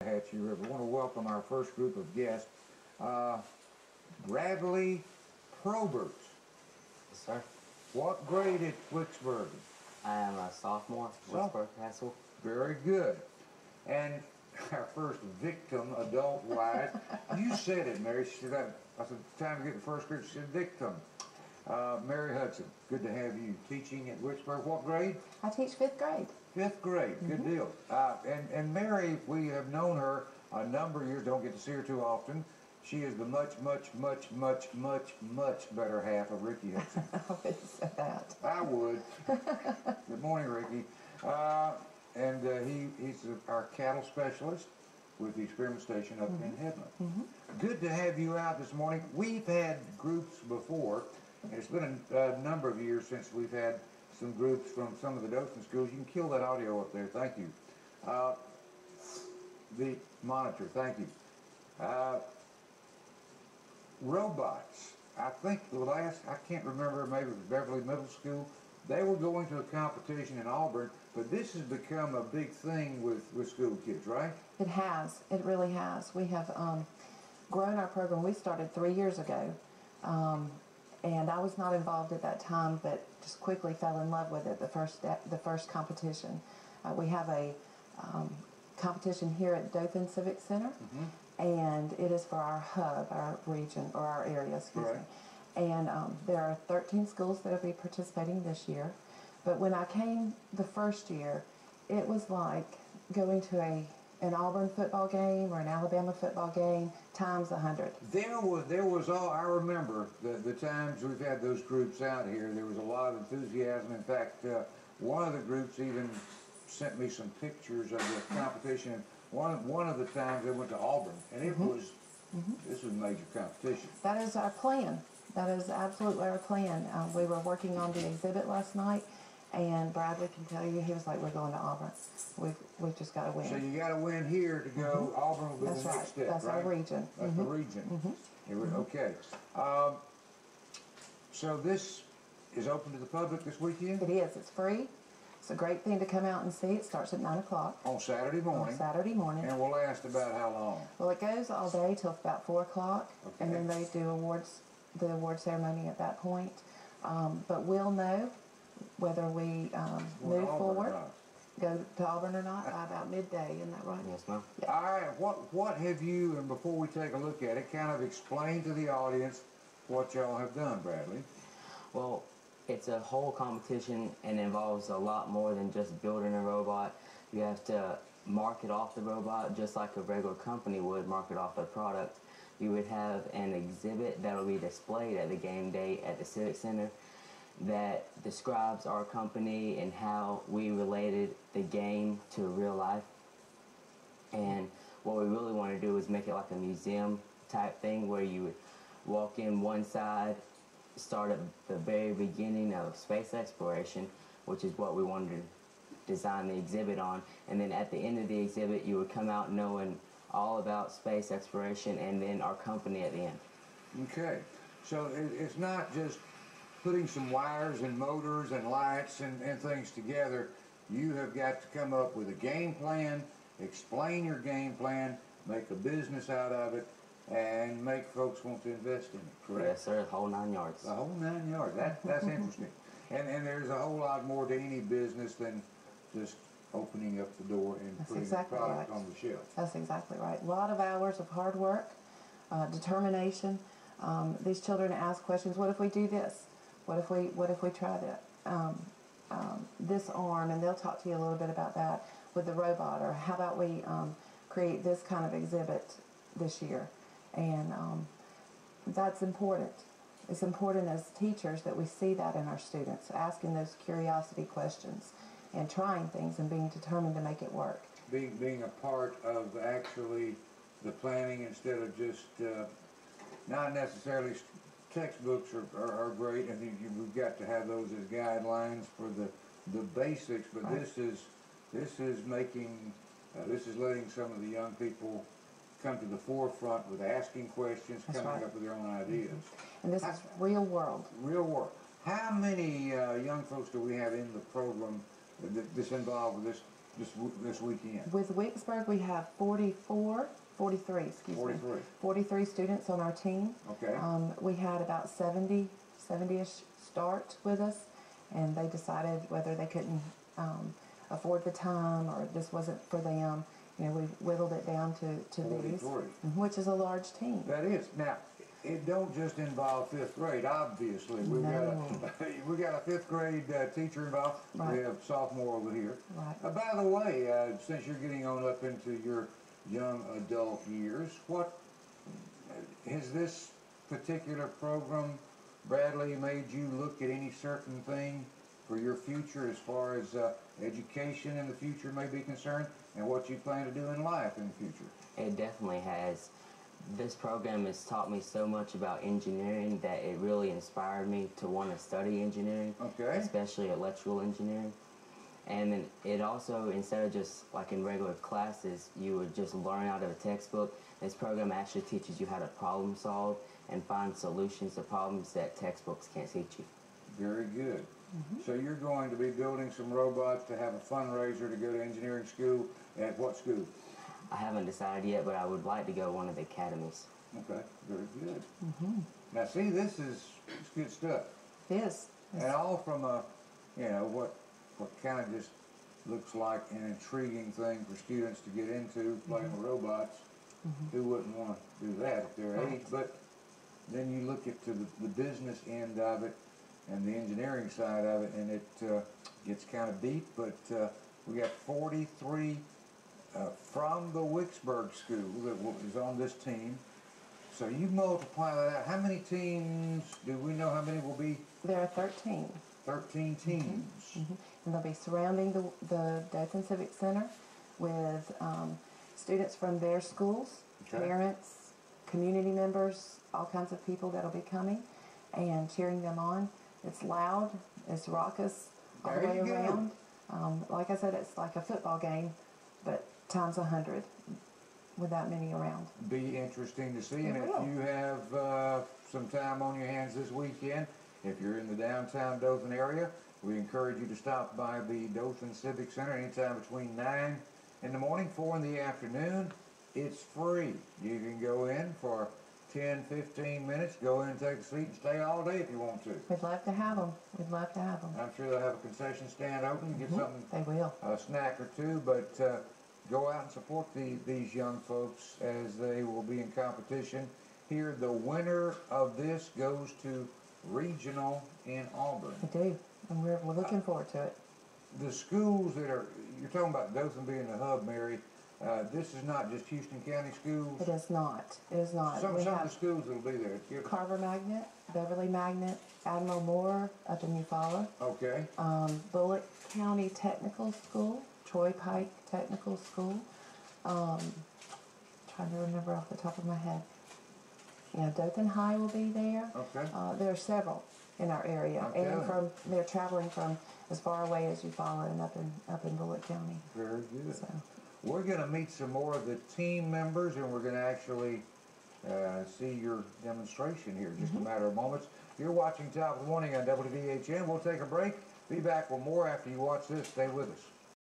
Hatchie River. I want to welcome our first group of guests, Bradley Probert. Yes, sir. What grade at Wicksburg? I am a sophomore, Wicksburg High School. Very good. And our first victim, adult-wise, you said it, Mary. She said, I said, time to get the first group. She said, victim. Mary Hudson, good to have you teaching at Wicksburg. What grade? I teach 5th grade. 5th grade, good deal. And Mary, we have known her a number of years, don't get to see her too often. She is the much better half of Ricky Hudson. I wouldn't say that. I would. Good morning, Ricky. He's our cattle specialist with the experiment station up in Headland. Good to have you out this morning. We've had groups before, and it's been a number of years since we've had some groups from some of the Dothan schools. You can kill that audio up there. Thank you. The monitor. Thank you. Robots. I think the last, I can't remember, maybe it was Beverly Middle School. They were going to a competition in Auburn, but this has become a big thing with school kids, right? It has. It really has. We have grown our program. We started 3 years ago, and I was not involved at that time, but just quickly fell in love with it. The first competition. We have a competition here at Dothan Civic Center, and it is for our hub, our region, or our area, excuse me. And there are 13 schools that will be participating this year. But when I came the first year, it was like going to an Auburn football game or an Alabama football game times 100. There was all, I remember the times we've had those groups out here. There was a lot of enthusiasm. In fact, one of the groups even sent me some pictures of the competition. One of the times they went to Auburn, and it was, this was major competition. That is our plan. That is absolutely our plan. We were working on the exhibit last night, and Bradley can tell you, he was like, we're going to Auburn. We've just got to win. So you got to win here to go. Auburn will be That's the next step, That's right? our region. That's the region. Okay. So this is open to the public this weekend? It is. It's free. It's a great thing to come out and see. It starts at 9 o'clock. On Saturday morning? On Saturday morning. And will last about how long? Well, it goes all day till about 4 o'clock, Okay. and then they do the award ceremony at that point. But we'll know whether we move forward, go to Auburn or not, by about midday. Isn't that right? Yes, ma'am. Yeah. All right. What have you, and before we take a look at it, kind of explain to the audience what y'all have done, Bradley? Well, it's a whole competition and involves a lot more than just building a robot. You have to market off the robot just like a regular company would market off a product. You would have an exhibit that will be displayed at the game day at the Civic Center that describes our company and how we related the game to real life. And what we really want to do is make it like a museum type thing where you would walk in one side, start at the very beginning of space exploration, which is what we wanted to design the exhibit on, and then at the end of the exhibit you would come out knowing all about space exploration and then our company at the end. Okay, so it's not just putting some wires and motors and lights and things together. You have got to come up with a game plan, explain your game plan, make a business out of it, and make folks want to invest in it, correct? Yes, sir, the whole 9 yards. The whole 9 yards. That's interesting. And there's a whole lot more to any business than just opening up the door and putting the product on the shelf. That's exactly right. A lot of hours of hard work, determination. These children ask questions. What if we do this? What if we try that? This arm, and they'll talk to you a little bit about that with the robot. Or how about we create this kind of exhibit this year? And that's important. It's important as teachers that we see that in our students, asking those curiosity questions and trying things and being determined to make it work. Being a part of actually the planning instead of just not necessarily textbooks are great. I think we've got to have those as guidelines for the basics, but Right. this is making this is letting some of the young people come to the forefront with asking questions, That's coming right. up with their own ideas. And this is real world. Real work. How many young folks do we have in the program that's involved with this this weekend? With Wicksburg, we have 43, excuse 43. me, 43 students on our team. Okay. We had about 70-ish start with us, and they decided whether they couldn't afford the time or this wasn't for them. You know, we whittled it down to these, 43. which is a large team. That is. Now, it don't just involve fifth grade, obviously. We got a fifth grade teacher involved. Right. We have sophomore over here. Right. By the way, since you're getting on up into your young adult years, what has this particular program, Bradley, made you look at any certain thing for your future as far as education in the future may be concerned, and what you plan to do in life in the future? It definitely has. This program has taught me so much about engineering that it really inspired me to want to study engineering, Okay. especially electrical engineering. And then it also, instead of just like in regular classes, you would just learn out of a textbook. This program actually teaches you how to problem solve and find solutions to problems that textbooks can't teach you. Very good. So you're going to be building some robots to have a fundraiser to go to engineering school. At what school? I haven't decided yet, but I would like to go to one of the academies. Okay, very good. Now see, it's good stuff. It is. And all from a, you know, what kind of just looks like an intriguing thing for students to get into, playing with robots. Who wouldn't want to do that at their age? But then you look at the business end of it and the engineering side of it, and it gets kind of deep. But we got 43 from the Wicksburg School that is on this team. So you multiply that out. How many teams, do we know how many will be? There are 13. 13 teams. And they'll be surrounding the Dothan Civic Center with students from their schools, Okay. parents, community members, all kinds of people that'll be coming and cheering them on. It's loud, it's raucous all the There way you go. around. Like I said, it's like a football game, but times 100 with that many around. Be interesting to see. And It if will. you have some time on your hands this weekend, if you're in the downtown Dothan area, we encourage you to stop by the Dothan Civic Center anytime between 9 in the morning, 4 in the afternoon. It's free. You can go in for 10, 15 minutes, go in and take a seat and stay all day if you want to. We'd love to have them. We'd love to have them. I'm sure they'll have a concession stand open, get something, They will. a snack or two, but go out and support these young folks as they will be in competition. Here, the winner of this goes to regional in Auburn. We do. And we're looking forward to it. The schools that are, you're talking about Dothan being the hub, Mary, this is not just Houston County schools. It is not. It is not. Some We of the have schools that will be there. Carver Magnet, Beverly Magnet, Admiral Moore up in Eufaula, Okay, Bullitt County Technical School, Troy Pike Technical School. Trying to remember off the top of my head. Yeah, Dothan High will be there. okay. There are several in our area, I'm telling they're traveling from as far away as Eufaula and up in Bullitt County. Very good. So We're going to meet some more of the team members, and we're going to actually see your demonstration here in just a matter of moments. You're watching Top of the Morning on WVHN. We'll take a break. Be back with more after you watch this. Stay with us.